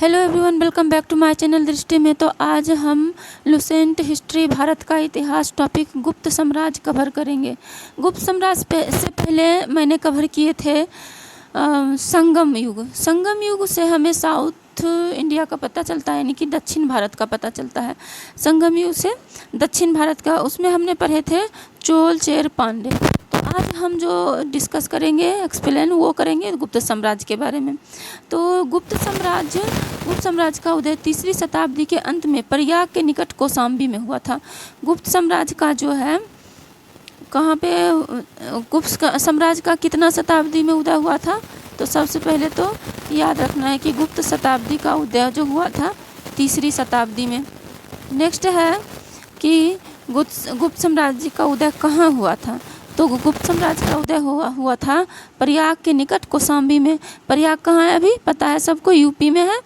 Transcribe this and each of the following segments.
Hello everyone, welcome back to my channel Drishti में। तो आज हम लुसेंट हिस्ट्री भारत का इतिहास टॉपिक गुप्त साम्राज्य कवर करेंगे। गुप्त साम्राज्य से पहले मैंने कवर किए थे संगम युग। संगम युग से हमें साउथ इंडिया का पता चलता है, यानी कि दक्षिण भारत का पता चलता है। संगम युग से दक्षिण भारत का, उसमें हमने पढ़े थे चोल चेर पांडे। तो आज हम जो डिस्कस करेंगे, एक्सप्लेन वो करेंगे गुप्त साम्राज्य के बारे में। तो गुप्त साम्राज्य का उदय तीसरी शताब्दी के अंत में प्रयाग के निकट कौशाम्बी में हुआ था। गुप्त साम्राज्य का जो है कहाँ पे, गुप्त साम्राज्य का कितना शताब्दी में उदय हुआ था? तो सबसे पहले तो याद रखना है कि गुप्त शताब्दी का उदय जो हुआ था तीसरी शताब्दी में। नेक्स्ट है कि गुप्त साम्राज्य का उदय कहाँ हुआ था? तो गुप्त साम्राज्य का उदय हुआ था प्रयाग के निकट कौशाम्बी में। प्रयाग कहाँ है? अभी पता है सबको, यूपी में है,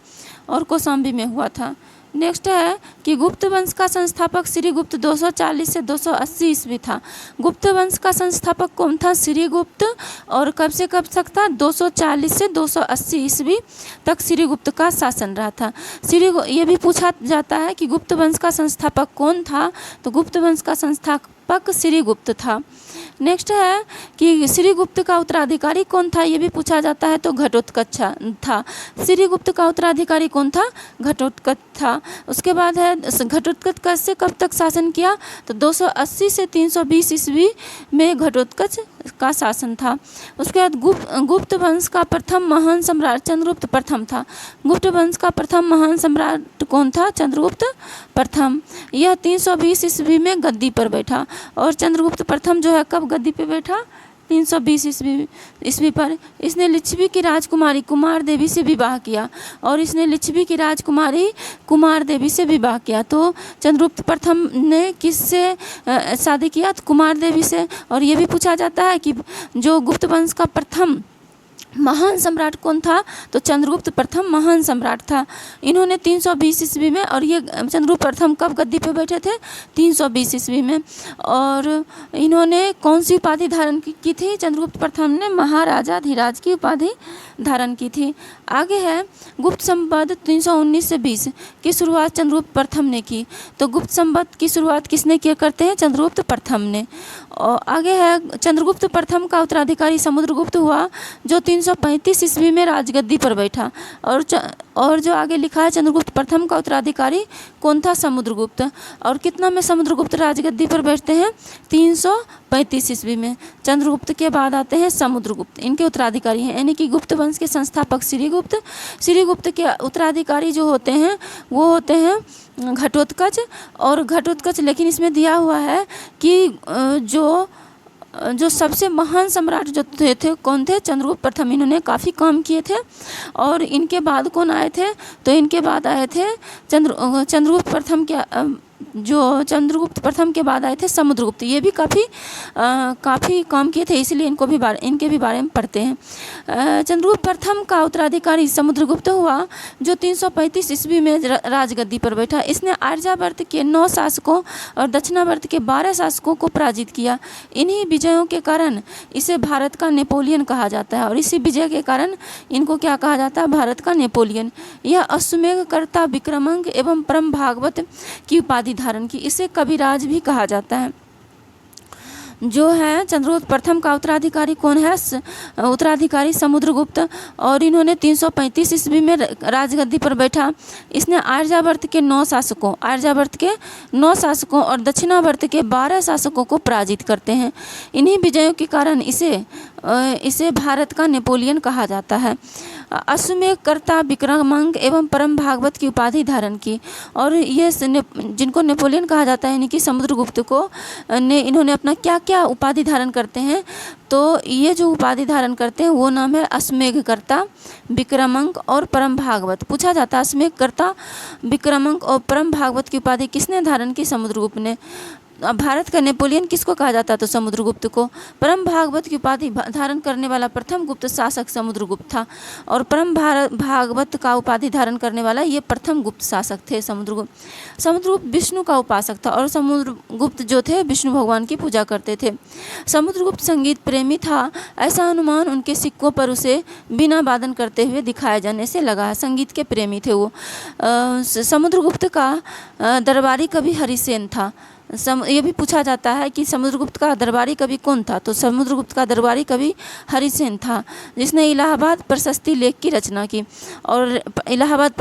और कौशाम्बी में हुआ था। नेक्स्ट है कि गुप्त वंश का संस्थापक श्रीगुप्त 240 से 280 ईस्वी था। गुप्त वंश का संस्थापक कौन था? श्रीगुप्त। और कब से कब तक था? 240 से 280 ईस्वी तक श्रीगुप्त का शासन रहा था। ये भी पूछा जाता है कि गुप्त वंश का संस्थापक कौन था? तो गुप्त वंश का संस्थापक श्रीगुप्त था। नेक्स्ट है कि श्रीगुप्त का उत्तराधिकारी कौन था? ये भी पूछा जाता है, तो घटोत्कच था। श्रीगुप्त का उत्तराधिकारी कौन था? घटोत्कच था। उसके बाद है घटोत्कच से कब तक शासन किया? तो 280 से 320 ईस्वी में घटोत्कच का शासन था। उसके बाद गुप्त वंश का प्रथम महान सम्राट चंद्रगुप्त प्रथम था। गुप्त वंश का प्रथम महान सम्राट कौन था? चंद्रगुप्त प्रथम। यह 320 ईस्वी में गद्दी पर बैठा। और चंद्रगुप्त प्रथम जो है कब गद्दी पे बैठा? 320 ईस्वी पर। इसने लिच्छवी की राजकुमारी कुमार देवी से विवाह किया, और इसने लिच्छवी की राजकुमारी कुमार देवी से विवाह किया। तो चंद्रगुप्त प्रथम ने किससे शादी किया? तो कुमार देवी से। और ये भी पूछा जाता है कि जो गुप्त वंश का प्रथम महान सम्राट कौन था? तो चंद्रगुप्त प्रथम महान सम्राट था। इन्होंने 320 ईस्वी में, और ये चंद्रगुप्त प्रथम कब गद्दी पे बैठे थे? 320 ईस्वी में। और इन्होंने कौन सी उपाधि धारण की थी? चंद्रगुप्त प्रथम ने महाराजा धीराज की उपाधि धारण की थी। आगे है गुप्त संवत 319 से 20 की शुरुआत चंद्रगुप्त प्रथम ने की। तो गुप्त संवत की शुरुआत किसने किया करते हैं? चंद्रगुप्त प्रथम ने। और आगे है चंद्रगुप्त प्रथम का उत्तराधिकारी समुद्रगुप्त हुआ, जो 335 ईस्वी में राजगद्दी पर बैठा। और जो आगे लिखा है चंद्रगुप्त प्रथम का उत्तराधिकारी कौन था? समुद्रगुप्त। और कितना में समुद्रगुप्त राजगद्दी पर बैठते हैं? 335 ईस्वी में। चंद्रगुप्त के बाद आते हैं समुद्रगुप्त, इनके उत्तराधिकारी हैं, यानी कि गुप्त वंश के संस्थापक श्रीगुप्त। श्रीगुप्त के उत्तराधिकारी जो होते हैं वो होते हैं घटोत्कच। और घटोत्कच, लेकिन इसमें दिया हुआ है कि जो सबसे महान सम्राट जो थे कौन थे? चंद्रगुप्त प्रथम। इन्होंने काफ़ी काम किए थे। और इनके बाद कौन आए थे? तो इनके बाद आए थे चंद्रगुप्त प्रथम के, जो चंद्रगुप्त प्रथम के बाद आए थे समुद्रगुप्त। ये भी काफ़ी काम किए थे, इसलिए इनके भी बारे में पढ़ते हैं। चंद्रगुप्त प्रथम का उत्तराधिकारी समुद्रगुप्त हुआ, जो 335 ईस्वी में राजगद्दी पर बैठा। इसने आर्यावर्त के 9 शासकों और दक्षिणावर्त के 12 शासकों को पराजित किया। इन्हीं विजयों के कारण इसे भारत का नेपोलियन कहा जाता है। और इसी विजय के कारण इनको क्या कहा जाता है? भारत का नेपोलियन। यह अश्वमेधकर्ता, विक्रमांक एवं परम भागवत की उपाधि धारण की। इसे कविराज भी कहा जाता है। जो है चंद्रगुप्त प्रथम का उत्तराधिकारी कौन है? उत्तराधिकारी समुद्रगुप्त। और इन्होंने 335 ईस्वी में राजगद्दी पर बैठा। इसने आर्यावर्त के 9 शासकों और दक्षिणावर्त के 12 शासकों को पराजित करते हैं। इन्हीं विजयों के कारण इसे भारत का नेपोलियन कहा जाता है। अश्वमेधकर्ता, विक्रमांक एवं परम भागवत की उपाधि धारण की। और ये जिनको नेपोलियन कहा जाता है, यानी कि समुद्रगुप्त को इन्होंने अपना क्या क्या उपाधि धारण करते हैं? तो ये जो उपाधि धारण करते हैं वो नाम है अश्वमेधकर्ता, विक्रमांक और परम भागवत। पूछा जाता है अश्वमेधकर्ता, विक्रमांक और परम भागवत की उपाधि किसने धारण की? समुद्रगुप्त ने। अब भारत का नेपोलियन किसको कहा जाता? तो समुद्रगुप्त को। परम भागवत की उपाधि धारण करने वाला प्रथम गुप्त शासक समुद्रगुप्त था, और परम भागवत का उपाधि धारण करने वाला ये प्रथम गुप्त शासक थे समुद्रगुप्त। समुद्रगुप्त विष्णु का उपासक था, और समुद्रगुप्त जो थे विष्णु भगवान की पूजा करते थे। समुद्रगुप्त संगीत प्रेमी था, ऐसा अनुमान उनके सिक्कों पर उसे बिना वादन करते हुए दिखाए जाने से लगा है। संगीत के प्रेमी थे वो। समुद्रगुप्त का दरबारी कवि हरिसेन था। ये भी पूछा जाता है कि समुद्रगुप्त का दरबारी कवि कौन था? तो समुद्रगुप्त का दरबारी कवि हरिसेन था, जिसने इलाहाबाद प्रशस्ति लेख की रचना की। और इलाहाबाद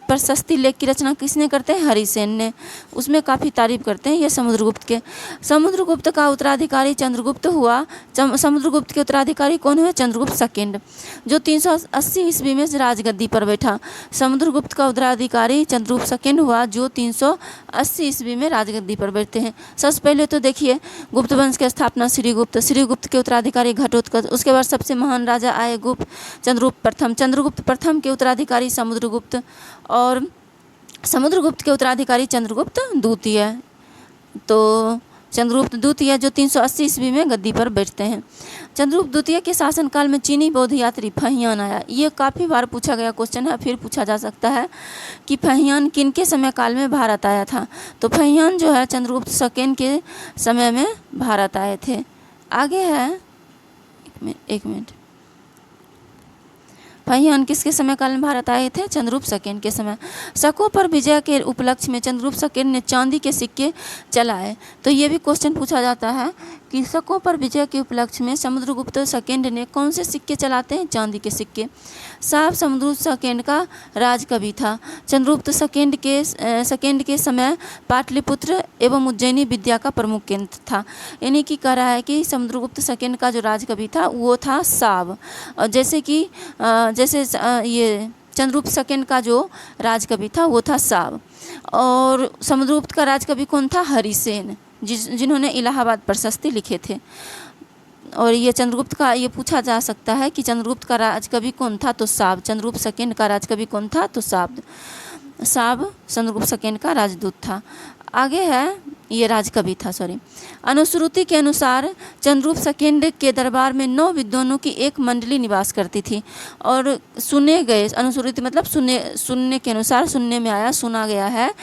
प्रशस्ति लेख की रचना किसने करते हैं? हरिसेन ने। उसमें काफ़ी तारीफ करते हैं ये समुद्रगुप्त के। समुद्रगुप्त का उत्तराधिकारी चंद्रगुप्त हुआ। समुद्रगुप्त के उत्तराधिकारी कौन हुए? चंद्रगुप्त सेकंड, जो 380 ईस्वी में राजगद्दी पर बैठा। समुद्रगुप्त का उत्तराधिकारी चंद्रगुप्त सेकंड हुआ, जो 380 ईस्वी में राजगद्दी पर बैठते हैं। सबसे पहले तो देखिए गुप्त वंश की स्थापना श्रीगुप्त। श्रीगुप्त के उत्तराधिकारी घटोत्कच। उसके बाद सबसे महान राजा आए गुप्त चंद्रगुप्त प्रथम। चंद्रगुप्त प्रथम के उत्तराधिकारी समुद्रगुप्त, और समुद्रगुप्त के उत्तराधिकारी चंद्रगुप्त द्वितीय। तो चंद्रगुप्त द्वितीय जो 380 ईस्वी में गद्दी पर बैठते हैं। चंद्रगुप्त द्वितीय के शासनकाल में चीनी बौद्ध यात्री फहियान आया। ये काफ़ी बार पूछा गया क्वेश्चन है, फिर पूछा जा सकता है कि फहियान किन के समय काल में भारत आया था? तो फहियान जो है चंद्रगुप्त सेकंड के समय में भारत आए थे। आगे है, एक मिनट, फहियान किसके समय काल में भारत आए थे? चंद्रगुप्त सेकंड के समय। शकों पर विजय के उपलक्ष्य में चंद्रगुप्त सेकंड ने चांदी के सिक्के चलाए। तो ये भी क्वेश्चन पूछा जाता है कि शकों पर विजय के उपलक्ष्य में समुद्रगुप्त सेकंड ने कौन से सिक्के चलाते हैं? चांदी के सिक्के। साहब समुद्रगुप्त सेकंड का राजकवि था। चंद्रगुप्त सेकंड के समय पाटलिपुत्र एवं उज्जैनी विद्या का प्रमुख केंद्र था। यानी कि कह रहा है कि समुद्रगुप्त सेकंड का जो राजकवि था वो था साव। और जैसे ये चंद्रगुप्त सेकंड का जो राजकवि था वो था साव, और समुद्रगुप्त का राजकवि कौन था? हरिसेन, जिन्होंने इलाहाबाद प्रशस्ति लिखे थे। और ये चंद्रगुप्त का ये पूछा जा सकता है कि चंद्रगुप्त का राजकवि कौन था? तो साव। चंद्रगुप्त सेकंड का राजकवि कौन था? तो साव चंद्रगुप्त सेकंड का राजदूत था। आगे है, ये राजकवि था, सॉरी। अनुश्रुति के अनुसार चंद्रगुप्त सेकंड के दरबार में 9 विद्वानों की एक मंडली निवास करती थी, और सुने गए, अनुश्रुति मतलब सुनने के अनुसार, सुनने में आया, सुना गया है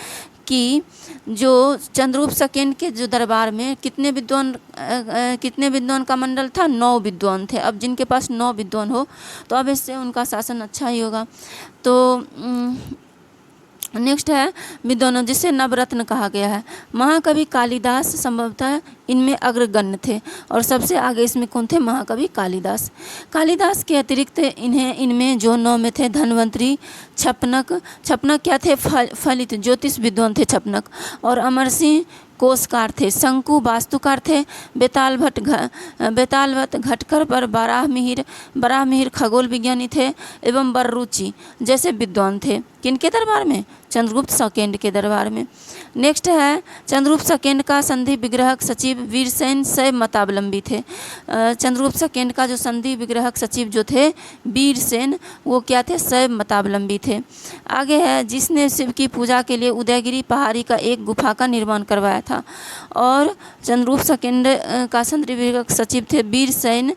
कि जो चंद्रगुप्त सेकंड के जो दरबार में कितने विद्वान का मंडल था? 9 विद्वान थे। अब जिनके पास 9 विद्वान हो तो अब इससे उनका शासन अच्छा ही होगा। तो नेक्स्ट है विद्वानों, जिसे नवरत्न कहा गया है। महाकवि कालिदास संभवतः इनमें अग्रगण्य थे, और सबसे आगे इसमें कौन थे? महाकवि कालिदास। कालिदास के अतिरिक्त इनमें जो 9 में थे धन्वंतरी, छपनक क्या थे? फलित ज्योतिष विद्वान थे छपनक। और अमर सिंह कोशकार थे। शंकु वास्तुकार थे। बेताल भट्ट घटकर पर बराहमिहिर खगोल विज्ञानी थे, एवं बर्रुचि जैसे विद्वान थे। किनके दरबार में? चंद्रगुप्त सेकंड के दरबार में। नेक्स्ट है, चंद्रगुप्त सेकंड का संधि विग्रहक सचिव वीरसेन शैव मतावलंबी थे। चंद्रगुप्त सेकंड का जो संधि विग्रहक सचिव जो थे वीरसेन, वो क्या थे? शैव मतावलंबी थे। आगे है, जिसने शिव की पूजा के लिए उदयगिरी पहाड़ी का एक गुफा का निर्माण करवाया था। और चंद्रगुप्त सेकंड का संधि विग्रहक सचिव थे वीरसेन,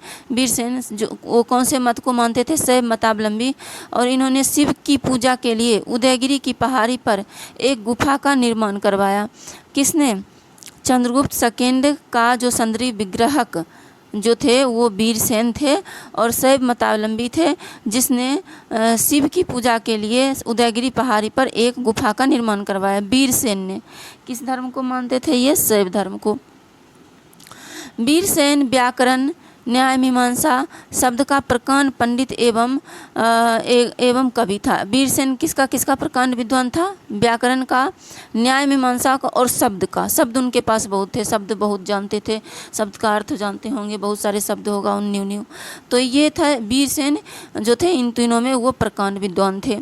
जो वो कौन से मत को मानते थे? शैव मतावलंबी। और इन्होंने शिव की पूजा के लिए उदयगिरी की पहाड़ी पर एक गुफा का निर्माण करवाया। किसने? चंद्रगुप्त सेकंड का जो संधि विग्रहक जो थे वो वीरसेन थे, और शैव मतावलंबी थे, जिसने शिव की पूजा के लिए उदयगिरी पहाड़ी पर एक गुफा का निर्माण करवाया। वीरसेन ने किस धर्म को मानते थे? ये शैव धर्म को। वीरसेन व्याकरण, न्याय मीमांसा शब्द का प्रकांड पंडित एवं कवि था। वीरसेन किसका प्रकांड विद्वान था? व्याकरण का, न्याय मीमांसा का, और शब्द उनके पास बहुत थे, शब्द बहुत जानते थे, शब्द का अर्थ जानते होंगे, बहुत सारे शब्द होगा उन न्यू। तो ये था वीरसेन जो थे, इन तीनों में वो प्रकांड विद्वान थे।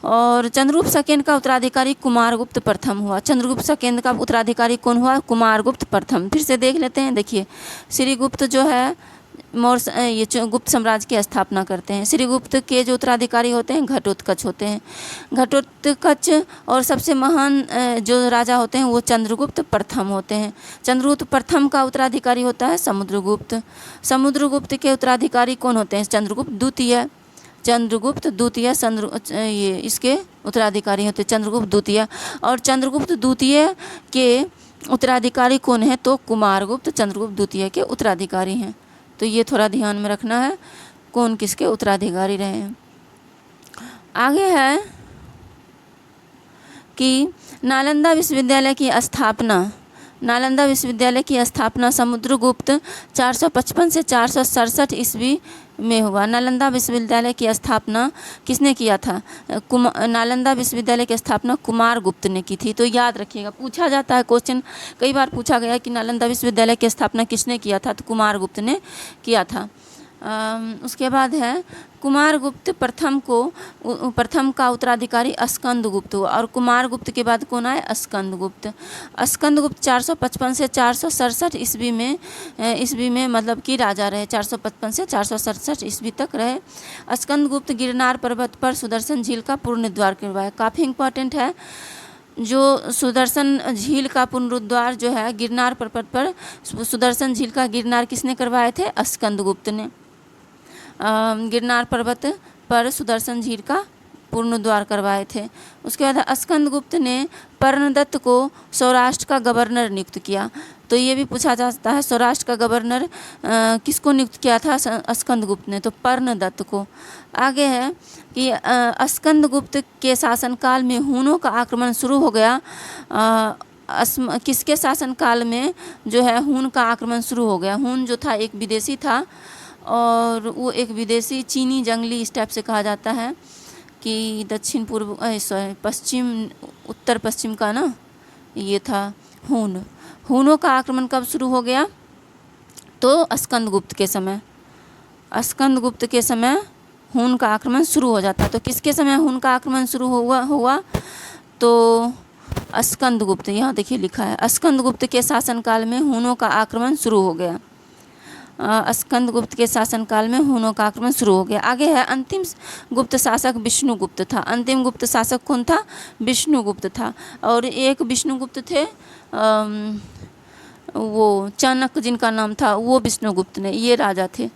और चंद्रगुप्त सेकंड का उत्तराधिकारी कुमारगुप्त प्रथम हुआ। चंद्रगुप्त सेकंड का उत्तराधिकारी कौन हुआ? कुमारगुप्त प्रथम। फिर से देख लेते हैं। देखिए, श्रीगुप्त जो है ये गुप्त साम्राज्य की स्थापना करते हैं। श्रीगुप्त के जो उत्तराधिकारी होते हैं घटोत्कच होते हैं। घटोत्कच और सबसे महान जो राजा होते हैं वो चंद्रगुप्त प्रथम होते हैं। चंद्रगुप्त प्रथम का उत्तराधिकारी होता है समुद्रगुप्त। समुद्रगुप्त के उत्तराधिकारी कौन होते हैं? चंद्रगुप्त द्वितीय। चंद्रगुप्त द्वितीय ये इसके उत्तराधिकारी होते हैं चंद्रगुप्त द्वितीय। और चंद्रगुप्त द्वितीय के उत्तराधिकारी कौन है? तो कुमारगुप्त चंद्रगुप्त द्वितीय के उत्तराधिकारी हैं। तो ये थोड़ा ध्यान में रखना है कौन किसके उत्तराधिकारी रहे हैं। आगे है कि नालंदा विश्वविद्यालय की स्थापना। नालंदा विश्वविद्यालय की स्थापना समुद्रगुप्त 455 से 467 ईस्वी में हुआ। नालंदा विश्वविद्यालय की स्थापना किसने किया था? नालंदा विश्वविद्यालय की स्थापना कुमारगुप्त ने की थी। तो याद रखिएगा, पूछा जाता है क्वेश्चन, कई बार पूछा गया कि नालंदा विश्वविद्यालय की स्थापना किसने किया था? तो कुमारगुप्त ने किया था। उसके बाद है कुमारगुप्त प्रथम का उत्तराधिकारी स्कंदगुप्त हुआ। और कुमारगुप्त के बाद कौन आए? स्कंदगुप्त। स्कंदगुप्त 455 से 467 ईस्वी में मतलब कि राजा रहे। 455 से 467 ईस्वी तक रहे। स्कंदगुप्त गिरनार पर्वत पर सुदर्शन झील का पुनरुद्धार करवाया। काफ़ी इंपॉर्टेंट है, जो सुदर्शन झील का पुनरुद्धार जो है गिरनार पर्वत पर सुदर्शन झील का गिरनार किसने करवाए थे? स्कंदगुप्त ने। गिरनार पर्वत पर सुदर्शन झील का पुनरुद्धार करवाए थे। उसके बाद स्कंदगुप्त ने पर्णदत्त को सौराष्ट्र का गवर्नर नियुक्त किया। तो ये भी पूछा जाता है सौराष्ट्र का गवर्नर किसको नियुक्त किया था? स्कंदगुप्त ने, तो पर्णदत्त को। आगे है कि स्कंदगुप्त के शासनकाल में हूनों का आक्रमण शुरू हो गया। किसके शासनकाल में जो है हून का आक्रमण शुरू हो गया? हून जो था एक विदेशी था, और वो एक विदेशी चीनी जंगली इस टाइप से कहा जाता है कि दक्षिण पूर्व पश्चिम उत्तर पश्चिम का ना ये था हून। हूनों का आक्रमण कब शुरू हो गया? तो स्कंदगुप्त के समय। स्कंदगुप्त के समय हून का आक्रमण शुरू हो जाता। तो किसके समय हून का आक्रमण शुरू हुआ? तो स्कंदगुप्त, यहाँ देखिए लिखा है स्कंदगुप्त के शासनकाल में हूनों का आक्रमण शुरू हो गया। स्कंदगुप्त के शासनकाल में हूनों का आक्रमण शुरू हो गया। आगे है अंतिम गुप्त शासक विष्णुगुप्त था। अंतिम गुप्त शासक कौन था? विष्णुगुप्त था। और एक विष्णुगुप्त थे वो चाणक्य जिनका नाम था, वो विष्णुगुप्त ने, ये राजा थे।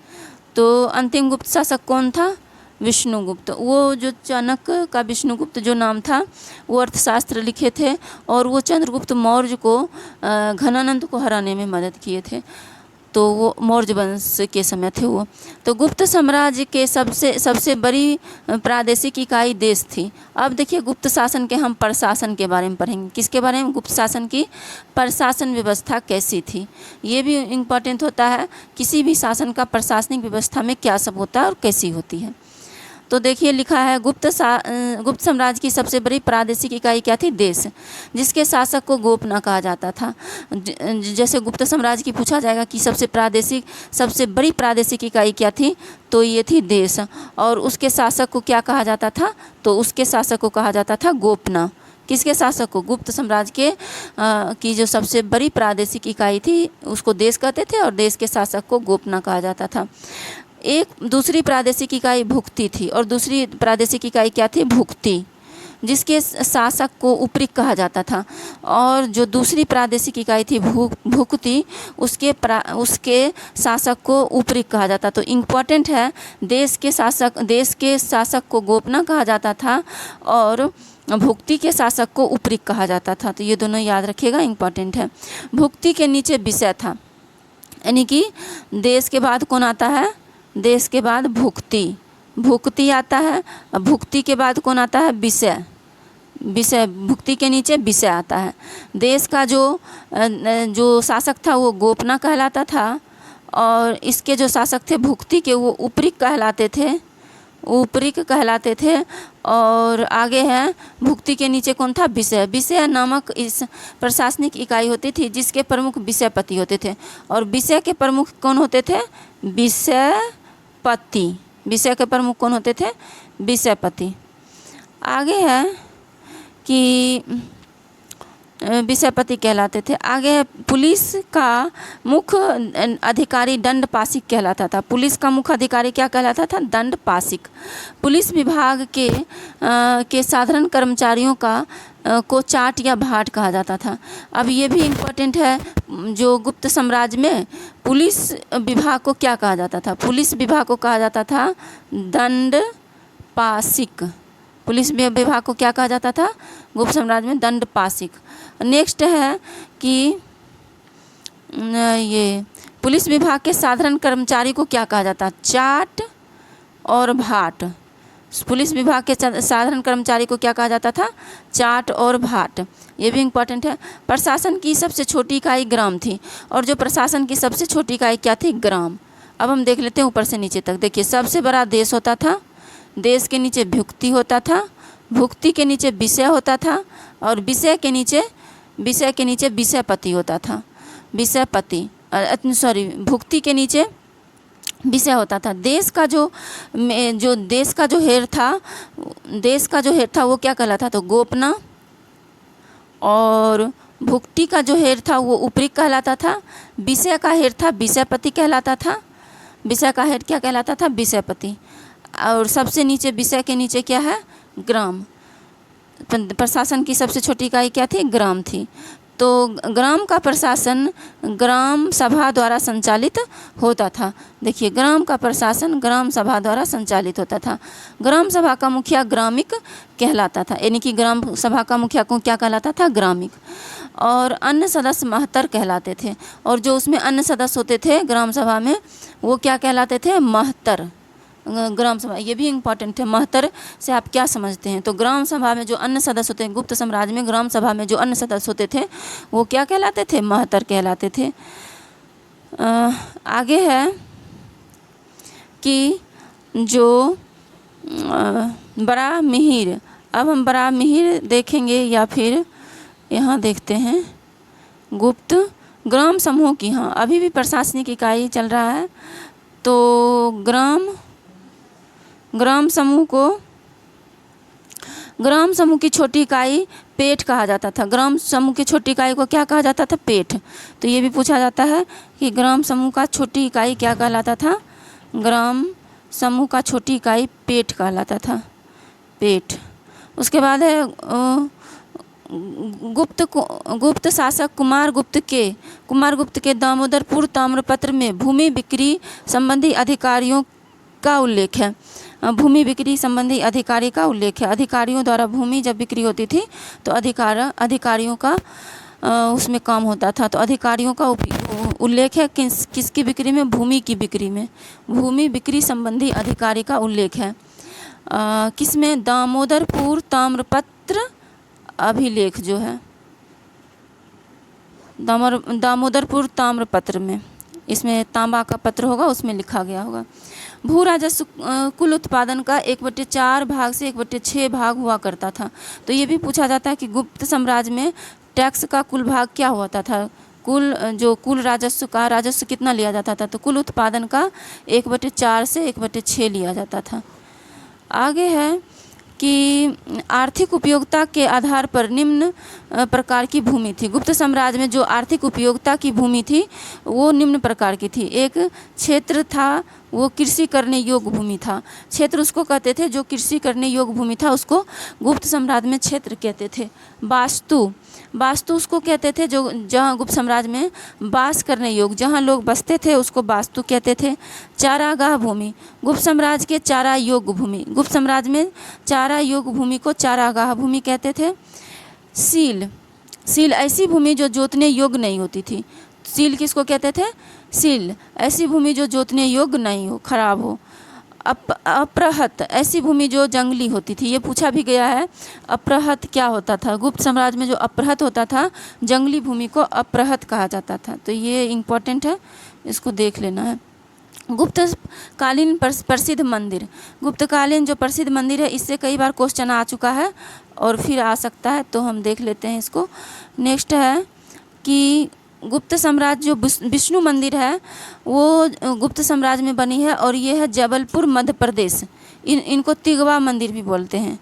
तो अंतिम गुप्त शासक कौन था? विष्णुगुप्त। वो जो चाणक्य का विष्णुगुप्त जो नाम था वो अर्थशास्त्र लिखे थे, और वो चंद्रगुप्त मौर्य को घनानंद को हराने में मदद किए थे। तो वो मौर्य वंश के समय थे वो। तो गुप्त साम्राज्य के सबसे बड़ी प्रादेशिक इकाई देश थी। अब देखिए गुप्त शासन के हम प्रशासन के बारे में पढ़ेंगे। किसके बारे में? गुप्त शासन की प्रशासन व्यवस्था कैसी थी, ये भी इम्पोर्टेंट होता है। किसी भी शासन का प्रशासनिक व्यवस्था में क्या सब होता है और कैसी होती है। तो देखिए लिखा है गुप्त साम्राज्य की सबसे बड़ी प्रादेशिक इकाई क्या थी? देश, जिसके शासक को गोपना कहा जाता था। जैसे गुप्त साम्राज्य की पूछा जाएगा कि सबसे बड़ी प्रादेशिक इकाई क्या थी, तो ये थी देश। और उसके शासक को क्या कहा जाता था? तो उसके शासक को कहा जाता था गोपना। किसके शासक को? गुप्त साम्राज्य के की जो सबसे बड़ी प्रादेशिक इकाई थी उसको देश कहते थे, और देश के शासक को गोपना कहा जाता था। एक दूसरी प्रादेशिक इकाई भुक्ति थी, और दूसरी प्रादेशिक इकाई क्या थी? भुक्ति, जिसके शासक को उपरिक कहा जाता था। और जो दूसरी प्रादेशिक इकाई थी भुक्ति, उसके शासक को उपरिक कहा जाता। तो इम्पॉर्टेंट है, देश के शासक को गोपना कहा जाता था, और भुक्ति के शासक को उपरिक कहा जाता था। तो ये दोनों याद रखिएगा, इम्पॉर्टेंट है। भुक्ति के नीचे विषय था, यानी कि देश के बाद कौन आता है? देश के बाद भुक्ति आता है। भुक्ति के बाद कौन आता है? विषय। भुक्ति के नीचे विषय आता है। देश का जो शासक था वो गोपना कहलाता था, और इसके जो शासक थे भुक्ति के वो उपरिक कहलाते थे। और आगे है भुक्ति के नीचे कौन था? विषय। विषय नामक इस प्रशासनिक इकाई होती थी जिसके प्रमुख विषयपति होते थे। और विषय के प्रमुख कौन होते थे? विषय के प्रमुख कौन होते थे? विषयपति। आगे है कि विषयपति कहलाते थे। आगे है पुलिस का मुख्य अधिकारी दंडपाशिक कहलाता था। पुलिस का मुख्य अधिकारी क्या कहलाता था? दंडपाशिक। पुलिस विभाग के साधारण कर्मचारियों को चाट या भाट कहा जाता था। अब ये भी इम्पोर्टेंट है, जो गुप्त साम्राज्य में पुलिस विभाग को क्या कहा जाता था? पुलिस विभाग को कहा जाता था दंडपाशिक। पुलिस विभाग को क्या कहा जाता था गुप्त साम्राज्य में? दंडपाशिक। नेक्स्ट है कि ये पुलिस विभाग के साधारण कर्मचारी को क्या कहा जाता? चाट और भाट। पुलिस विभाग के साधारण कर्मचारी को क्या कहा जाता था? चाट और भाट। ये भी इम्पोर्टेंट है। प्रशासन की सबसे छोटी इकाई ग्राम थी, और जो प्रशासन की सबसे छोटी इकाई क्या थी? ग्राम। अब हम देख लेते हैं ऊपर से नीचे तक। देखिए, सबसे बड़ा देश होता था, देश के नीचे भुक्ति होता था, भुक्ति के नीचे विषय होता था, और विषय के नीचे विषयपति होता था। विषयपति भुक्ति के नीचे विषय होता था। देश का जो हेड था वो क्या कहलाता? तो गोपना। और भुक्ति का जो हेड था वो उपरी कहलाता था। विषय का हेड था विषयपति कहलाता था। विषय का हेड क्या कहलाता था? विषयपति। और सबसे नीचे विषय के नीचे क्या है? ग्राम। प्रशासन की सबसे छोटी इकाई क्या थी? ग्राम थी। तो ग्राम का प्रशासन ग्राम सभा द्वारा संचालित होता था। देखिए, ग्राम का प्रशासन ग्राम सभा द्वारा संचालित होता था। ग्राम सभा का मुखिया ग्रामिक कहलाता था, यानी कि ग्राम सभा का मुखिया को क्या कहलाता था? ग्रामिक। और अन्य सदस्य महतर कहलाते थे, और जो उसमें अन्य सदस्य होते थे ग्राम सभा में वो क्या कहलाते थे? महतर। ग्राम सभा, ये भी इम्पॉर्टेंट है। महतर से आप क्या समझते हैं? तो ग्राम सभा में जो अन्य सदस्य होते हैं, गुप्त साम्राज्य में ग्राम सभा में जो अन्य सदस्य होते थे वो क्या कहलाते थे? महतर कहलाते थे। आगे है कि जो बड़ा मिहिर, अब हम बड़ा मिहिर देखेंगे या फिर यहाँ देखते हैं गुप्त ग्राम समूह की। हाँ, अभी भी प्रशासनिक इकाई चल रहा है। तो ग्राम समूह की छोटी इकाई पेठ कहा जाता था। ग्राम समूह की छोटी इकाई को क्या कहा जाता था? पेठ। तो ये भी पूछा जाता है कि ग्राम समूह का छोटी इकाई क्या कहलाता था? ग्राम समूह का छोटी इकाई पेठ कहलाता था। पेठ। उसके बाद है गुप्त शासक कुमार गुप्त के दामोदरपुर ताम्रपत्र में भूमि बिक्री संबंधी अधिकारियों का उल्लेख है। भूमि बिक्री संबंधी अधिकारी का उल्लेख है। अधिकारियों द्वारा भूमि जब बिक्री होती थी तो अधिकारियों का उसमें काम होता था। तो अधिकारियों का उल्लेख है किसकी बिक्री में? भूमि की बिक्री में। भूमि बिक्री संबंधी अधिकारी का उल्लेख है किसमें? दामोदरपुर ताम्रपत्र अभिलेख जो है, दामोदरपुर ताम्रपत्र में, इसमें तांबा का पत्र होगा, उसमें लिखा गया होगा। भू राजस्व कुल उत्पादन का 1/4 भाग से 1/6 भाग हुआ करता था। तो ये भी पूछा जाता है कि गुप्त साम्राज्य में टैक्स का कुल भाग क्या होता था? कुल राजस्व कितना लिया जाता था? तो कुल उत्पादन का 1/4 से 1/6 लिया जाता था। आगे है कि आर्थिक उपयोगिता के आधार पर निम्न प्रकार की भूमि थी। गुप्त साम्राज्य में जो आर्थिक उपयोगिता की भूमि थी वो निम्न प्रकार की थी। एक क्षेत्र था वो कृषि करने योग्य भूमि था। क्षेत्र उसको कहते थे जो कृषि करने योग्य भूमि था, उसको गुप्त साम्राज्य में क्षेत्र कहते थे। वास्तु उसको कहते थे जो जहाँ गुप्त साम्राज्य में वास करने योग्य, जहाँ लोग बसते थे उसको वास्तु कहते थे। चारागाह भूमि, गुप्त साम्राज्य के चारा योग्य भूमि, गुप्त साम्राज्य में चारा योग्य भूमि को चारागाह भूमि कहते थे। सील ऐसी भूमि जो जोतने योग्य नहीं होती थी। सील किसको कहते थे? सील ऐसी भूमि जो जोतने योग्य नहीं हो, खराब हो। अप्रहत ऐसी भूमि जो जंगली होती थी। ये पूछा भी गया है, अप्रहत क्या होता था? गुप्त साम्राज्य में जो अप्रहत होता था, जंगली भूमि को अप्रहत कहा जाता था। तो ये इम्पोर्टेंट है, इसको देख लेना है। गुप्तकालीन प्रसिद्ध मंदिर, गुप्तकालीन जो प्रसिद्ध मंदिर है, इससे कई बार क्वेश्चन आ चुका है और फिर आ सकता है, तो हम देख लेते हैं इसको। नेक्स्ट है कि गुप्त साम्राज्य जो विष्णु मंदिर है वो गुप्त साम्राज्य में बनी है, और ये है जबलपुर मध्य प्रदेश। इनको तिगवा मंदिर भी बोलते हैं।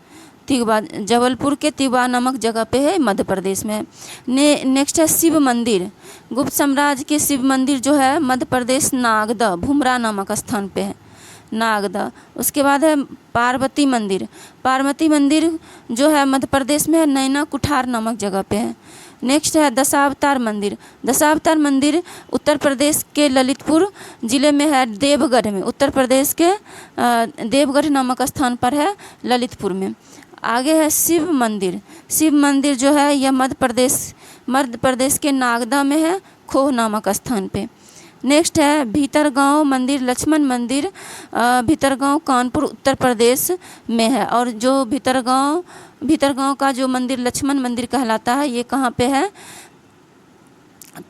तिगवा, जबलपुर के तिगवा नामक जगह पे है, मध्य प्रदेश में है। नेक्स्ट है शिव मंदिर। गुप्त साम्राज्य के शिव मंदिर जो है मध्य प्रदेश नागदा भुमरा नामक स्थान पे है, नागदा। उसके बाद है पार्वती मंदिर। पार्वती मंदिर जो है मध्य प्रदेश में है, नैना कुठार नामक जगह पे है। नेक्स्ट है दशावतार मंदिर। दशावतार मंदिर उत्तर प्रदेश के ललितपुर जिले में है, देवगढ़ में, उत्तर प्रदेश के देवगढ़ नामक स्थान पर है, ललितपुर में। आगे है शिव मंदिर। शिव मंदिर जो है यह मध्य प्रदेश के नागदा में है, खोह नामक स्थान पे। नेक्स्ट है भीतरगांव मंदिर, लक्ष्मण मंदिर, भीतरगांव कानपुर उत्तर प्रदेश में है। और जो भीतरगांव का जो मंदिर लक्ष्मण मंदिर कहलाता है, ये कहाँ पे है?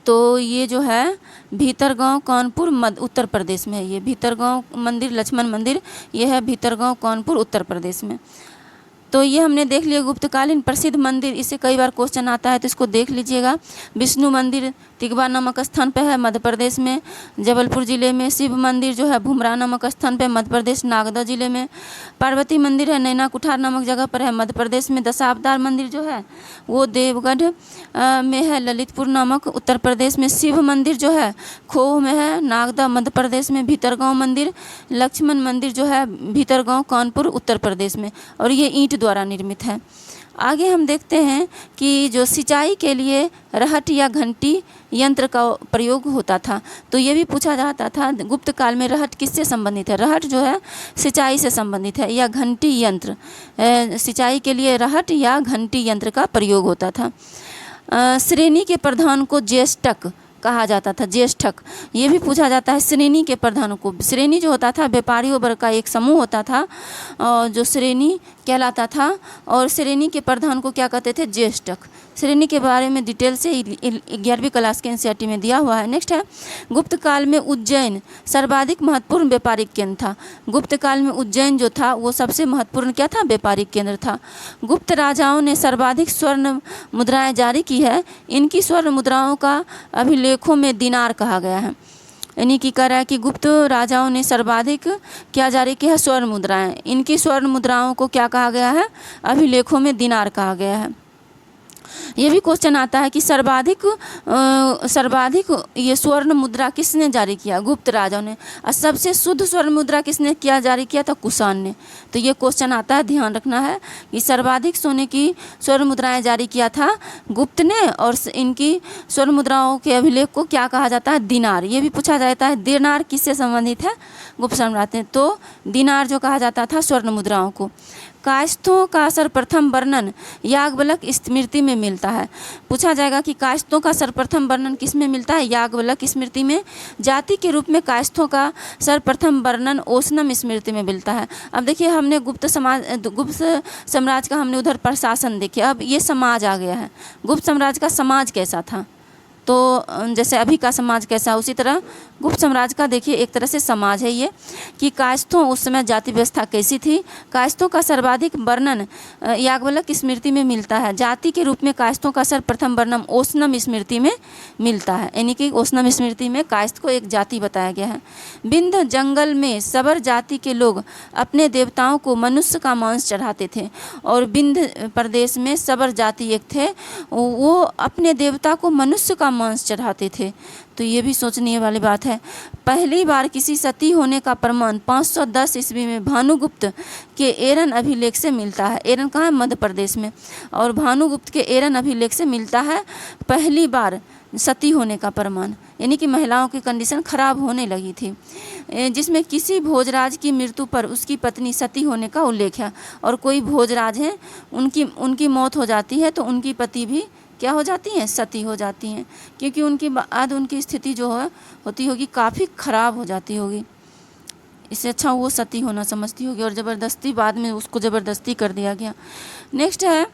तो ये जो है भीतरगांव कानपुर उत्तर प्रदेश में है। ये भीतरगांव मंदिर लक्ष्मण मंदिर, ये है भीतरगांव कानपुर उत्तर प्रदेश में। तो ये हमने देख लिया गुप्तकालीन प्रसिद्ध मंदिर, इससे कई बार क्वेश्चन आता है तो इसको देख लीजिएगा। विष्णु मंदिर तिगवा नामक स्थान पे है, मध्य प्रदेश में, जबलपुर जिले में। शिव मंदिर जो है भुमरा नामक स्थान पे, मध्य प्रदेश नागदा जिले में। पार्वती मंदिर है नैना कुठार नामक जगह पर है, मध्य प्रदेश में। दशावतार मंदिर जो है वो देवगढ़ में है, ललितपुर नामक उत्तर प्रदेश में। शिव मंदिर जो है खोह में है, नागदा मध्य प्रदेश में। भीतरगांव मंदिर लक्ष्मण मंदिर जो है भीतरगांव कानपुर उत्तर प्रदेश में, और ये ईंट द्वारा निर्मित है। आगे हम देखते हैं कि जो सिंचाई के लिए रहट या घंटी यंत्र का प्रयोग होता था, तो ये भी पूछा जाता था गुप्त काल में रहट किससे संबंधित है? रहट जो है सिंचाई से संबंधित है, या घंटी यंत्र, सिंचाई के लिए रहट या घंटी यंत्र का प्रयोग होता था। श्रेणी के प्रधान को ज्येष्ठक कहा जाता था, ज्येष्ठक। ये भी पूछा जाता है श्रेणी के प्रधानों को। श्रेणी जो होता था व्यापारियों वर्ग का एक समूह होता था, जो श्रेणी कहलाता था, और श्रेणी के प्रधान को क्या कहते थे? ज्येष्ठक। श्रेणी के बारे में डिटेल से 11वीं क्लास के एनसीईआरटी में दिया हुआ है। नेक्स्ट है गुप्त काल में उज्जैन सर्वाधिक महत्वपूर्ण व्यापारिक केंद्र था। गुप्त काल में उज्जैन जो था वो सबसे महत्वपूर्ण क्या था? व्यापारिक केंद्र था। गुप्त राजाओं ने सर्वाधिक स्वर्ण मुद्राएं जारी की है। इनकी स्वर्ण मुद्राओं का अभिलेखों में दिनार कहा गया है। यानी कि कह रहा है कि गुप्त राजाओं ने सर्वाधिक क्या जारी किया है? स्वर्ण मुद्राएं। इनकी स्वर्ण मुद्राओं को क्या कहा गया है? अभिलेखों में दिनार कहा गया है। ये भी क्वेश्चन आता है कि सर्वाधिक ये स्वर्ण मुद्रा किसने जारी किया? गुप्त राजाओं ने। और सबसे शुद्ध स्वर्ण मुद्रा किसने किया जारी किया था? कुषाण ने। तो ये क्वेश्चन आता है, ध्यान रखना है कि सर्वाधिक सोने की स्वर्ण मुद्राएं जारी किया था गुप्त ने, और इनकी स्वर्ण मुद्राओं के अभिलेख को क्या कहा जाता है? दिनार। ये भी पूछा जाता है दिनार किससे संबंधित है? गुप्त साम्राज्य। तो दिनार जो कहा जाता था स्वर्ण मुद्राओं को। कायस्थों का सर्वप्रथम वर्णन याज्ञवल्क स्मृति में मिलता है। पूछा जाएगा कि कायस्थों का सर्वप्रथम वर्णन किस में मिलता है? याज्ञवल्क स्मृति में। जाति के रूप में कायस्थों का सर्वप्रथम वर्णन ओशनम स्मृति में मिलता है। अब देखिए हमने गुप्त साम्राज्य का हमने उधर प्रशासन देखे, अब ये समाज आ गया है। गुप्त साम्राज्य का समाज कैसा था? तो जैसे अभी का समाज कैसा, उसी तरह गुप्त साम्राज्य का देखिए एक तरह से समाज है ये, कि कायस्थों उस समय जाति व्यवस्था कैसी थी। कायस्थों का सर्वाधिक वर्णन याज्ञवल्क स्मृति में मिलता है। जाति के रूप में कायस्थों का सर्वप्रथम वर्णन ओशनम स्मृति में मिलता है। यानी कि ओशनम स्मृति में कायस्थ को एक जाति बताया गया है। विंध्य जंगल में सबर जाति के लोग अपने देवताओं को मनुष्य का मांस चढ़ाते थे, और विंध्य प्रदेश में सबर जाति एक थे, वो अपने देवता को मनुष्य का मांस चढ़ाते थे। तो ये भी सोचने वाली बात है। पहली बार किसी सती होने का प्रमाण 510 ईस्वी में भानुगुप्त के एरन अभिलेख से मिलता है। एरन कहाँ है? मध्य प्रदेश में। और भानुगुप्त के एरन अभिलेख से मिलता है पहली बार सती होने का प्रमाण, यानी कि महिलाओं की कंडीशन खराब होने लगी थी, जिसमें किसी भोजराज की मृत्यु पर उसकी पत्नी सती होने का उल्लेख है। और कोई भोजराज हैं, उनकी मौत हो जाती है तो उनकी पति भी क्या हो जाती हैं? सती हो जाती हैं, क्योंकि उनकी बाद उनकी स्थिति जो है होती होगी काफ़ी ख़राब हो जाती होगी। इससे अच्छा वो सती होना समझती होगी, और ज़बरदस्ती बाद में उसको ज़बरदस्ती कर दिया गया। नेक्स्ट है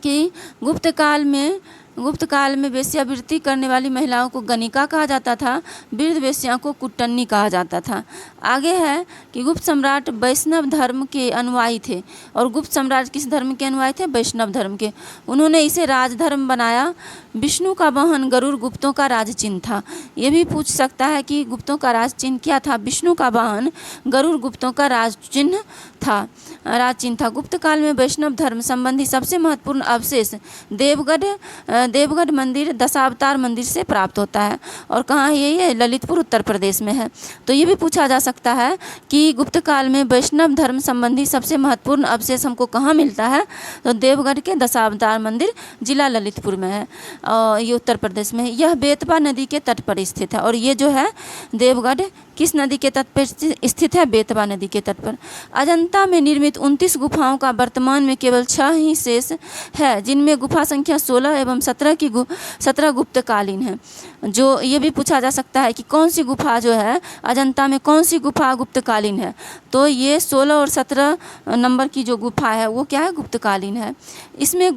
कि गुप्त काल में वेश्यावृत्ति करने वाली महिलाओं को गणिका कहा जाता था। वृद्ध वेश्याओं को कुटन्नी कहा जाता था। आगे है कि गुप्त सम्राट वैष्णव धर्म के अनुयायी थे। और गुप्त सम्राट किस धर्म के अनुयायी थे? वैष्णव धर्म के। उन्होंने इसे राजधर्म बनाया। विष्णु का वाहन गरुड़ गुप्तों का राज चिन्ह था। ये भी पूछ सकता है कि गुप्तों का राज चिन्ह क्या था? विष्णु का वाहन गरुड़ गुप्तों का राज चिन्ह था। गुप्त काल में वैष्णव धर्म संबंधी सबसे महत्वपूर्ण अवशेष देवगढ़ मंदिर दशावतार मंदिर से प्राप्त होता है। और कहाँ है ये? ललितपुर उत्तर प्रदेश में है। तो ये भी पूछा जा सकता है कि गुप्त काल में वैष्णव धर्म संबंधी सबसे महत्वपूर्ण अवशेष हमको कहाँ मिलता है? तो देवगढ़ के दशावतार मंदिर जिला ललितपुर में है, और ये उत्तर प्रदेश में है। यह बेतवा नदी के तट पर स्थित है। और ये जो है देवगढ़ किस नदी के तट पर स्थित है? बेतवा नदी के तट पर। अजंता में निर्मित 29 गुफाओं का वर्तमान में केवल 6 ही शेष है, जिनमें गुफा संख्या 16 एवं 17 गुप्तकालीन है। जो ये भी पूछा जा सकता है कि कौन सी गुफा जो है अजंता में, कौन सी गुफा गुप्तकालीन है? तो ये 16 और 17 नंबर की जो गुफा है वो क्या है? गुप्तकालीन है। इसमें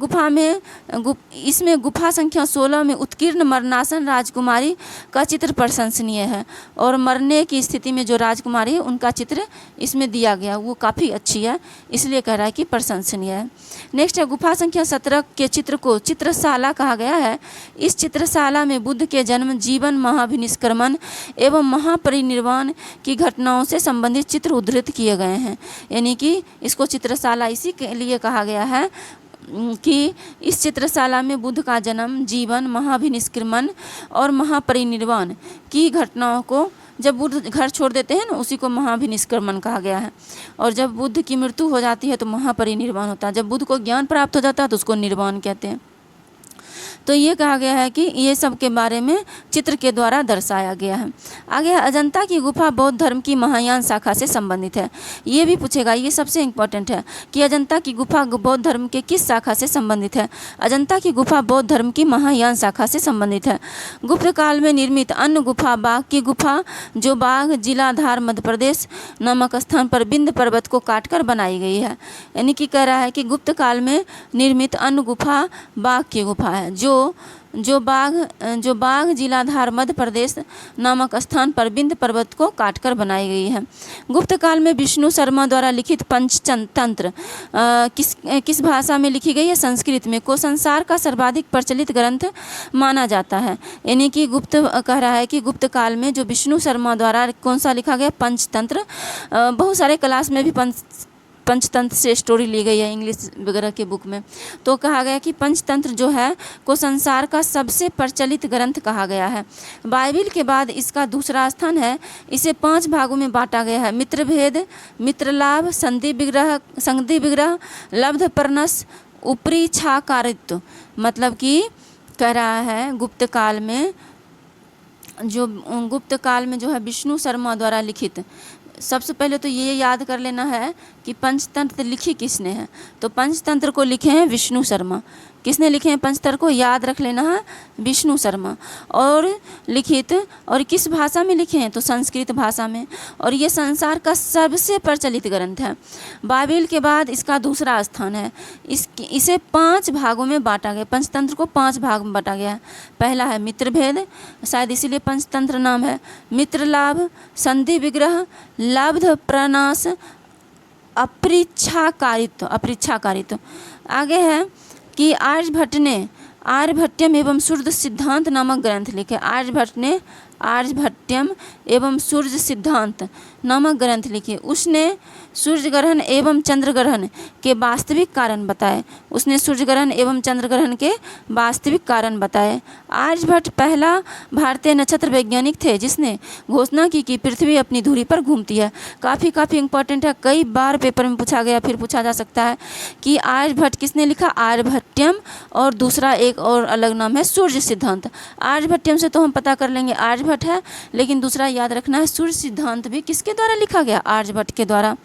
गुफा संख्या 16 में उत्कीर्ण मरणासन राजकुमारी का चित्र प्रशंसनीय है, और मरने की स्थिति में जो राजकुमारी है उनका चित्र इसमें दिया गया, वो काफ़ी अच्छी है, इसलिए कह रहा है कि प्रशंसनीय है। नेक्स्ट है गुफा संख्या 17 के चित्र को चित्रशाला कहा गया है। इस चित्रशाला में बुद्ध के जन्म, जीवन, महाभिनिष्क्रमण एवं महापरिनिर्वाण की घटनाओं से संबंधित चित्र उद्धृत किए गए हैं। यानी कि इसको चित्रशाला इसी के लिए कहा गया है कि इस चित्रशाला में बुद्ध का जन्म, जीवन, महाभिनिष्क्रमण और महापरिनिर्वाण की घटनाओं को, जब बुद्ध घर छोड़ देते हैं ना, उसी को महाभिनिष्क्रमण कहा गया है। और जब बुद्ध की मृत्यु हो जाती है तो महापरिनिर्वाण होता है। जब बुद्ध को ज्ञान प्राप्त हो जाता है तो उसको निर्वाण कहते हैं। तो ये कहा गया है कि ये सब के बारे में चित्र के द्वारा दर्शाया गया है। आगे अजंता की गुफा बौद्ध धर्म की महायान शाखा से संबंधित है। ये भी पूछेगा, ये सबसे इम्पोर्टेंट है कि अजंता की गुफा बौद्ध धर्म के किस शाखा से संबंधित है? अजंता की गुफा बौद्ध धर्म की महायान शाखा से संबंधित है। गुप्त काल में निर्मित अन्य गुफा बाघ की गुफा, जो बाघ जिला धार मध्य प्रदेश नामक स्थान पर विंध्य पर्वत को काटकर बनाई गई है। यानी कि कह रहा है कि गुप्त काल में निर्मित अन्य गुफा बाघ की गुफा है, जो बाघ जिलाधार मध्य प्रदेश नामक स्थान पर विंध्य पर्वत को काटकर बनाई गई है। गुप्त काल में विष्णु शर्मा द्वारा लिखित पंचतंत्र किस भाषा में लिखी गई है? संस्कृत में, को संसार का सर्वाधिक प्रचलित ग्रंथ माना जाता है। यानी कि गुप्त कह रहा है कि गुप्त काल में जो विष्णु शर्मा द्वारा कौन सा लिखा गया? पंचतंत्र। बहुत सारे क्लास में भी पंचतंत्र से स्टोरी ली गई है इंग्लिश वगैरह के बुक में। तो कहा गया कि पंचतंत्र जो है को संसार का सबसे प्रचलित ग्रंथ कहा गया है। बाइबिल के बाद इसका दूसरा स्थान है। इसे 5 भागों में बांटा गया है: मित्रभेद, मित्रलाभ, संधि विग्रह, लब्ध परनस, ऊपरी छाकारित्व। मतलब कि कह रहा है गुप्त काल में जो है विष्णु शर्मा द्वारा लिखित, सबसे पहले तो ये याद कर लेना है कि पंचतंत्र लिखी किसने है? तो पंचतंत्र को लिखे हैं विष्णु शर्मा। किसने लिखे हैं पंचतंत्र को? याद रख लेना है, विष्णु शर्मा। और लिखित और किस भाषा में लिखे हैं? तो संस्कृत भाषा में। और ये संसार का सबसे प्रचलित ग्रंथ है। बाइबिल के बाद इसका दूसरा स्थान है। इसे 5 भागों में बांटा गया। पंचतंत्र को 5 भाग में बांटा गया है। पहला है मित्रभेद, शायद इसीलिए पंचतंत्र नाम है। मित्रलाभ, संधि विग्रह, लब्ध प्रनाश, अपृच्छाकारित्व। आगे है कि आर्यभट्टयम एवं सूर्य सिद्धांत नामक ग्रंथ लिखे। आर्यभट्ट ने आर्यभट्टयम एवं सूर्य सिद्धांत नामक ग्रंथ लिखे। उसने सूर्य ग्रहण एवं चंद्र ग्रहण के वास्तविक कारण बताए। आर्यभट्ट पहला भारतीय नक्षत्र वैज्ञानिक थे जिसने घोषणा की कि पृथ्वी अपनी धुरी पर घूमती है। काफ़ी इंपॉर्टेंट है, कई बार पेपर में पूछा गया, फिर पूछा जा सकता है कि आर्यभट्ट किसने लिखा? आर्यभट्टयम, और दूसरा एक और अलग नाम है सूर्य सिद्धांत। आर्यभट्टयम से तो हम पता कर लेंगे आर्यभट्ट है, लेकिन दूसरा याद रखना है सूर्य सिद्धांत भी किसके द्वारा लिखा गया? आर्यभट्ट के द्वारा।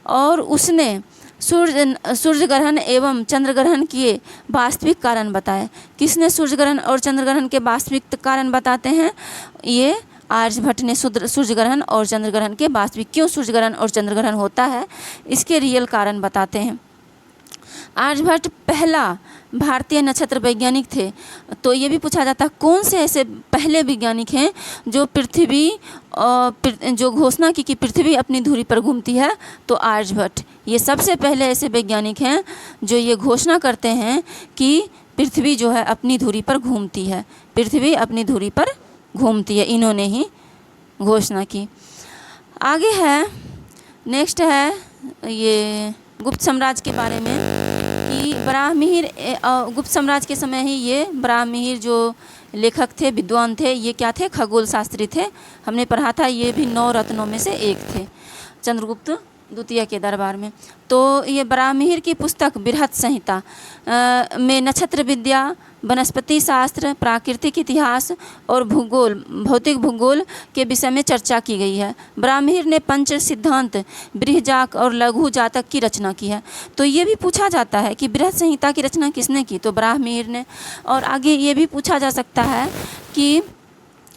और उसने सूर्य ग्रहण एवं चंद्र ग्रहण के वास्तविक कारण बताए। किसने सूर्य ग्रहण और चंद्र ग्रहण के वास्तविक कारण बताते हैं? ये आर्यभट्ट ने सूर्य ग्रहण और चंद्र ग्रहण के वास्तविक, क्यों सूर्य ग्रहण और चंद्र ग्रहण होता है, इसके रियल कारण बताते हैं। आर्यभट्ट पहला भारतीय नक्षत्र वैज्ञानिक थे। तो ये भी पूछा जाता है कौन से ऐसे पहले वैज्ञानिक हैं जो घोषणा की कि पृथ्वी अपनी धुरी पर घूमती है? तो आर्यभट्ट ये सबसे पहले ऐसे वैज्ञानिक हैं जो ये घोषणा करते हैं कि पृथ्वी जो है अपनी धुरी पर घूमती है। पृथ्वी अपनी धुरी पर घूमती है, इन्होंने ही घोषणा की। आगे है, नेक्स्ट है ये गुप्त साम्राज्य के बारे में कि बराहमिहिर गुप्त साम्राज्य के समय ही ये बराहमिहिर जो लेखक थे, विद्वान थे, ये क्या थे? खगोल शास्त्री थे। हमने पढ़ा था ये भी 9 रत्नों में से एक थे चंद्रगुप्त द्वितीय के दरबार में। तो ये बराहमिहिर की पुस्तक बृहद संहिता में नक्षत्र विद्या, वनस्पति शास्त्र, प्राकृतिक इतिहास और भूगोल, भौतिक भूगोल के विषय में चर्चा की गई है। बराहमिहिर ने पंच सिद्धांत, बृहजाक और लघु जातक की रचना की है। तो ये भी पूछा जाता है कि बृहद संहिता की रचना किसने की? तो बराहमिहिर ने। और आगे ये भी पूछा जा सकता है कि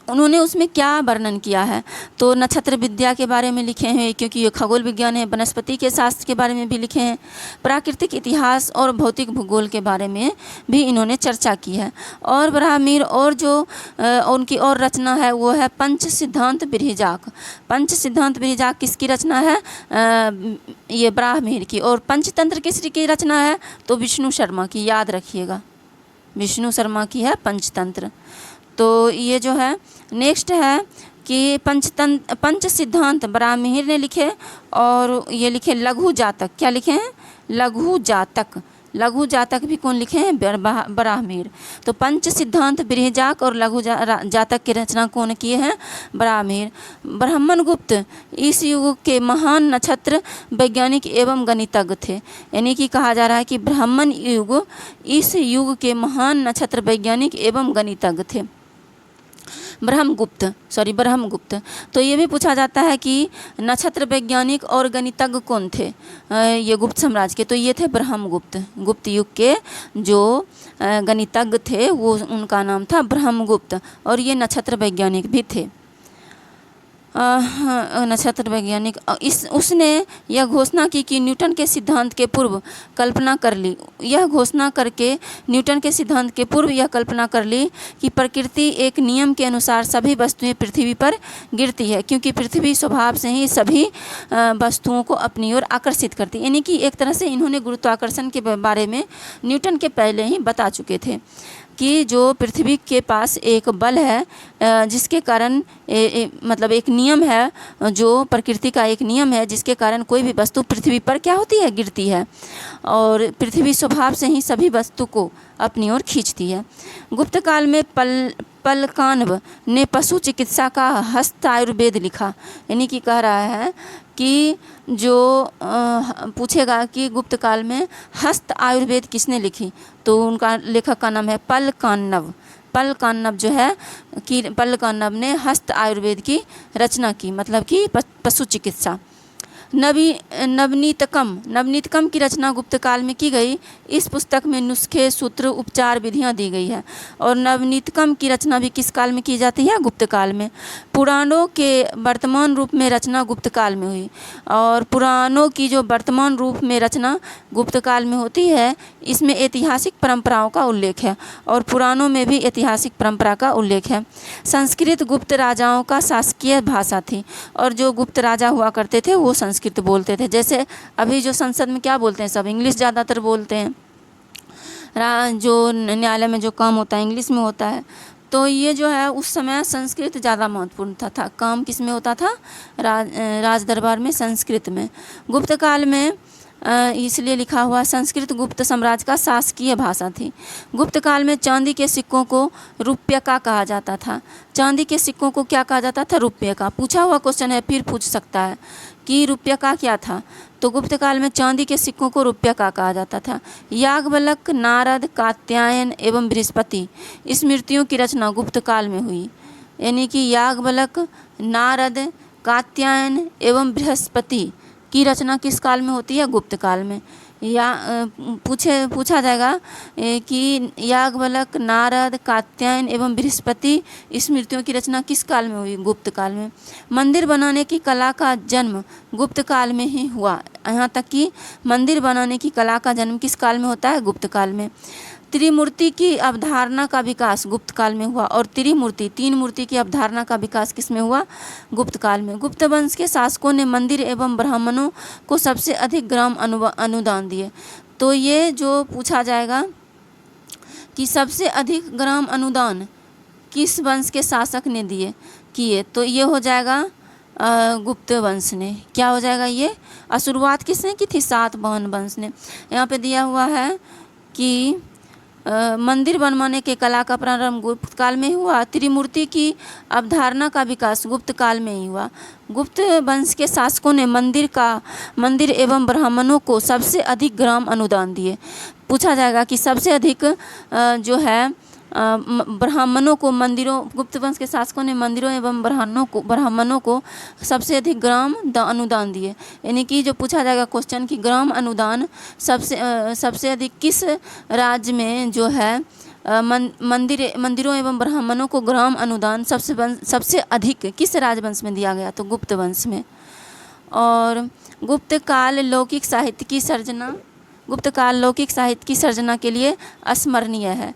उन्होंने उसमें क्या वर्णन किया है? तो नक्षत्र विद्या के बारे में लिखे हैं, क्योंकि ये खगोल विज्ञान है। वनस्पति के शास्त्र के बारे में भी लिखे हैं। प्राकृतिक इतिहास और भौतिक भूगोल के बारे में भी इन्होंने चर्चा की है। और बराहमिहिर और जो उनकी और रचना है वो है पंच सिद्धांत बृहजाक। पंच सिद्धांत बृहजाक किसकी रचना है? ये बराहमिहिर की। और पंचतंत्र किसकी रचना है? तो विष्णु शर्मा की, याद रखिएगा, विष्णु शर्मा की है पंचतंत्र। तो ये जो है नेक्स्ट है कि पंच सिद्धांत बराहमिहिर ने लिखे। और ये लिखे लघु जातक। क्या लिखे हैं? लघु जातक। लघु जातक भी कौन लिखे हैं? बराहमिहिर। तो पंच सिद्धांत बृहजाक और लघु जातक की रचना कौन किए हैं? बराहमिहिर। ब्रह्मगुप्त इस युग के महान नक्षत्र वैज्ञानिक एवं गणितज्ञ थे। यानी कि कहा जा रहा है कि ब्राह्मण युग इस युग के महान नक्षत्र वैज्ञानिक एवं गणितज्ञ थे। ब्रह्मगुप्त। तो ये भी पूछा जाता है कि नक्षत्र वैज्ञानिक और गणितज्ञ कौन थे ये गुप्त साम्राज्य के? तो ये थे ब्रह्मगुप्त। गुप्त युग के जो गणितज्ञ थे वो उनका नाम था ब्रह्मगुप्त। और ये नक्षत्र वैज्ञानिक भी थे। नक्षत्र वैज्ञानिक उसने यह घोषणा की कि न्यूटन के सिद्धांत के पूर्व कल्पना कर ली। यह घोषणा करके न्यूटन के सिद्धांत के पूर्व यह कल्पना कर ली कि प्रकृति एक नियम के अनुसार सभी वस्तुएं पृथ्वी पर गिरती है, क्योंकि पृथ्वी स्वभाव से ही सभी वस्तुओं को अपनी ओर आकर्षित करती है। यानी कि एक तरह से इन्होंने गुरुत्वाकर्षण के बारे में न्यूटन के पहले ही बता चुके थे कि जो पृथ्वी के पास एक बल है जिसके कारण मतलब एक नियम है, जो प्रकृति का एक नियम है जिसके कारण कोई भी वस्तु पृथ्वी पर क्या होती है? गिरती है। और पृथ्वी स्वभाव से ही सभी वस्तु को अपनी ओर खींचती है। गुप्त काल में पलकानव ने पशु चिकित्सा का हस्त आयुर्वेद लिखा। यानी कि कह रहा है कि जो पूछेगा कि गुप्त काल में हस्त आयुर्वेद किसने लिखी? तो उनका लेखक का नाम है पलकानव। पलकानव जो है कि पलकानव ने हस्त आयुर्वेद की रचना की, मतलब कि पशु चिकित्सा। नवनीतकम की रचना गुप्त काल में की गई। इस पुस्तक में नुस्खे, सूत्र, उपचार, विधियां दी गई है। और नवनीतकम की रचना भी किस काल में की जाती है? गुप्त काल में। पुराणों के वर्तमान रूप में रचना गुप्त काल में हुई। और पुराणों की जो वर्तमान रूप में रचना गुप्त काल में होती है, इसमें ऐतिहासिक परंपराओं का उल्लेख है। और पुराणों में भी ऐतिहासिक परंपरा का उल्लेख है। संस्कृत गुप्त राजाओं का शासकीय भाषा थी। और जो गुप्त राजा हुआ करते थे वो संस्कृत बोलते थे। जैसे अभी जो संसद में क्या बोलते हैं? सब इंग्लिश ज़्यादातर बोलते हैं। जो न्यायालय में जो काम होता है इंग्लिश में होता है। तो ये जो है उस समय संस्कृत ज़्यादा महत्वपूर्ण था। काम किस में होता था? राज दरबार में संस्कृत में। गुप्त काल में इसलिए लिखा हुआ संस्कृत गुप्त साम्राज्य का शासकीय भाषा थी। गुप्त काल में चांदी के सिक्कों को रुपये का कहा जाता था। चांदी के सिक्कों को क्या कहा जाता था? रुपये का। पूछा हुआ क्वेश्चन है, फिर पूछ सकता है कि रुपये का क्या था? तो गुप्त काल में चांदी के सिक्कों को रुपये का कहा जाता था। याज्ञवल्क्य, नारद, कात्यायन एवं बृहस्पति स्मृतियों की रचना गुप्त काल में हुई। यानी कि याज्ञवल्क्य, नारद, कात्यायन एवं बृहस्पति की रचना किस काल में होती है? गुप्त काल में। या पूछा जाएगा कि याज्ञवल्क्य, नारद, कात्यायन एवं बृहस्पति स्मृतियों की रचना किस काल में हुई? गुप्त काल में। मंदिर बनाने की कला का जन्म गुप्त काल में ही हुआ। यहाँ तक कि मंदिर बनाने की कला का जन्म किस काल में होता है? गुप्त काल में। त्रिमूर्ति की अवधारणा का विकास गुप्त काल में हुआ। और तीन मूर्ति की अवधारणा का विकास किस में हुआ? गुप्त काल में। गुप्त वंश के शासकों ने मंदिर एवं ब्राह्मणों को सबसे अधिक ग्राम अनुदान दिए। तो ये जो पूछा जाएगा कि सबसे अधिक ग्राम अनुदान किस वंश के शासक ने किए, तो ये हो जाएगा गुप्त वंश ने। क्या हो जाएगा ये? और शुरुआत किसने की थी? सातवाहन वंश ने। यहाँ पे दिया हुआ है कि मंदिर बनवाने के कला का प्रारंभ गुप्त काल में हुआ। त्रिमूर्ति की अवधारणा का विकास गुप्त काल में ही हुआ। गुप्त वंश के शासकों ने मंदिर एवं ब्राह्मणों को सबसे अधिक ग्राम अनुदान दिए। पूछा जाएगा कि सबसे अधिक जो है ब्राह्मणों को गुप्त वंश के शासकों ने मंदिरों एवं ब्राह्मणों को सबसे अधिक ग्राम अनुदान दिए। यानी कि जो पूछा जाएगा क्वेश्चन कि ग्राम अनुदान सबसे अधिक किस राज्य में जो है मंदिरों एवं ब्राह्मणों को ग्राम अनुदान सबसे अधिक किस राजवंश में दिया गया? तो गुप्त वंश में। और गुप्त काल लौकिक साहित्य की सर्जना के लिए अस्मरणीय है।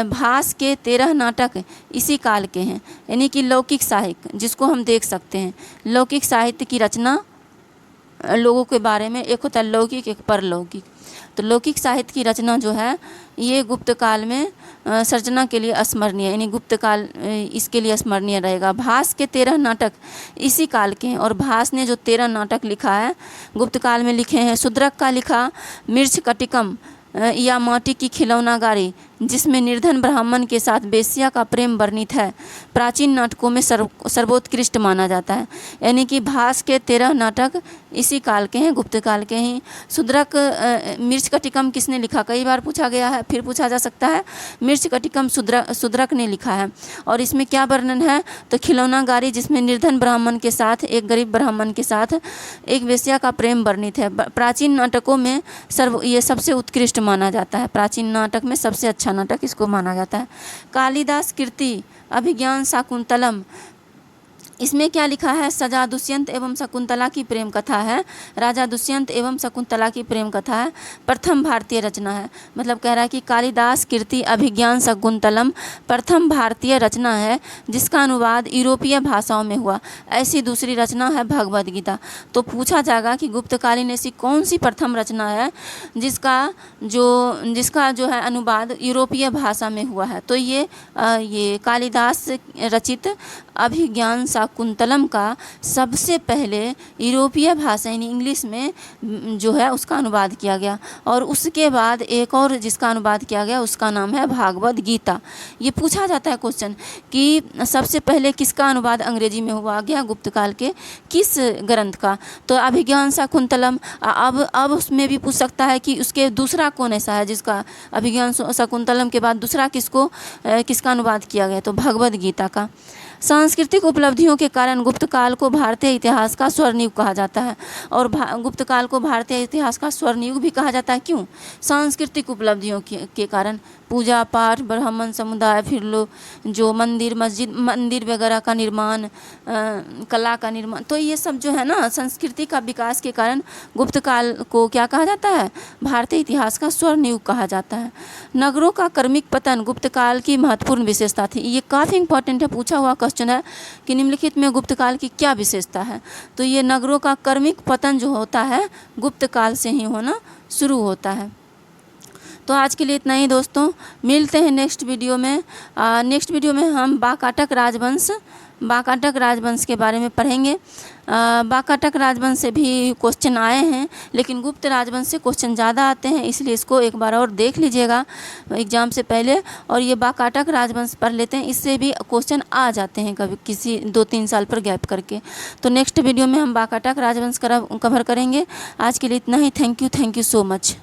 भास के 13 नाटक इसी काल के हैं। यानी कि लौकिक साहित्य जिसको हम देख सकते हैं, लौकिक साहित्य की रचना लोगों के बारे में, एक होता है लौकिक एक परलौकिक। तो लौकिक साहित्य की रचना जो है ये गुप्त काल में सर्जना के लिए अस्मरणीय, यानी गुप्त काल इसके लिए स्मरणीय रहेगा। भास के 13 नाटक इसी काल के हैं। और भास ने जो 13 नाटक लिखा है गुप्त काल में लिखे हैं। शूद्रक का लिखा मृच्छकटिकम या माटी की खिलौनागारी, जिसमें निर्धन ब्राह्मण के साथ वेश्या का प्रेम वर्णित है, प्राचीन नाटकों में सर्वोत्कृष्ट माना जाता है। यानी कि भास के 13 नाटक इसी काल के हैं, गुप्त काल के ही। शूद्रक मृच्छकटिकम किसने लिखा? कई बार पूछा गया है, फिर पूछा जा सकता है। मृच्छकटिकम शूद्रक ने लिखा है। और इसमें क्या वर्णन है? तो खिलौनागारी, जिसमें निर्धन ब्राह्मण के साथ, एक गरीब ब्राह्मण के साथ एक वेश्या का प्रेम वर्णित है। प्राचीन नाटकों में ये सबसे उत्कृष्ट माना जाता है। प्राचीन नाटक में सबसे अच्छा नाटक इसको माना जाता है। कालिदास कीर्ति अभिज्ञान शाकुंतलम, इसमें क्या लिखा है? सजा दुष्यंत एवं शकुंतला की प्रेम कथा है। राजा दुष्यंत एवं शकुंतला की प्रेम कथा है। प्रथम भारतीय रचना है। मतलब कह रहा है कि कालिदास कीर्ति अभिज्ञान शाकुंतलम प्रथम भारतीय रचना है जिसका अनुवाद यूरोपीय भाषाओं में हुआ। ऐसी दूसरी रचना है भगवद गीता। तो पूछा जाएगा कि गुप्तकालीन ऐसी कौन सी प्रथम रचना है जिसका जो है अनुवाद यूरोपीय भाषा में हुआ है? तो ये कालिदास रचित अभिज्ञान शाकुंतलम का सबसे पहले यूरोपीय भाषा यानी इंग्लिश में जो है उसका अनुवाद किया गया। और उसके बाद एक और जिसका अनुवाद किया गया उसका नाम है भागवत गीता। ये पूछा जाता है क्वेश्चन कि सबसे पहले किसका अनुवाद अंग्रेजी में हुआ गया गुप्त काल के किस ग्रंथ का? तो अभिज्ञान शाकुंतलम। अब उसमें भी पूछ सकता है कि उसके दूसरा कौन ऐसा है जिसका अभिज्ञान शाकुंतलम के बाद दूसरा किसका अनुवाद किया गया? तो भगवद गीता का। सांस्कृतिक उपलब्धियों के कारण गुप्त काल को भारतीय इतिहास का स्वर्णयुग कहा जाता है। और गुप्त काल को भारतीय इतिहास का स्वर्णयुग भी कहा जाता है। क्यों? सांस्कृतिक उपलब्धियों के कारण। पूजा पाठ, ब्राह्मण समुदाय, फिर लोग जो मंदिर वगैरह का निर्माण, कला का निर्माण, तो ये सब जो है ना संस्कृति का विकास के कारण गुप्त काल को क्या कहा जाता है? भारतीय इतिहास का स्वर्णयुग कहा जाता है। नगरों का क्रमिक पतन गुप्त काल की महत्वपूर्ण विशेषता थी। ये काफ़ी इंपॉर्टेंट है, पूछा हुआ क्वेश्चन है कि निम्नलिखित में गुप्त काल की क्या विशेषता है? तो ये नगरों का क्रमिक पतन जो होता है गुप्त काल से ही होना शुरू होता है। तो आज के लिए इतना ही दोस्तों, मिलते हैं नेक्स्ट वीडियो में। नेक्स्ट वीडियो में हम वाकाटक राजवंश के बारे में पढ़ेंगे। वाकाटक राजवंश से भी क्वेश्चन आए हैं, लेकिन गुप्त राजवंश से क्वेश्चन ज़्यादा आते हैं, इसलिए इसको एक बार और देख लीजिएगा एग्ज़ाम से पहले। और ये वाकाटक राजवंश पढ़ लेते हैं, इससे भी क्वेश्चन आ जाते हैं कभी किसी 2-3 साल पर गैप करके। तो नेक्स्ट वीडियो में हम वाकाटक राजवंश कवर करेंगे। आज के लिए इतना ही। Thank you so much.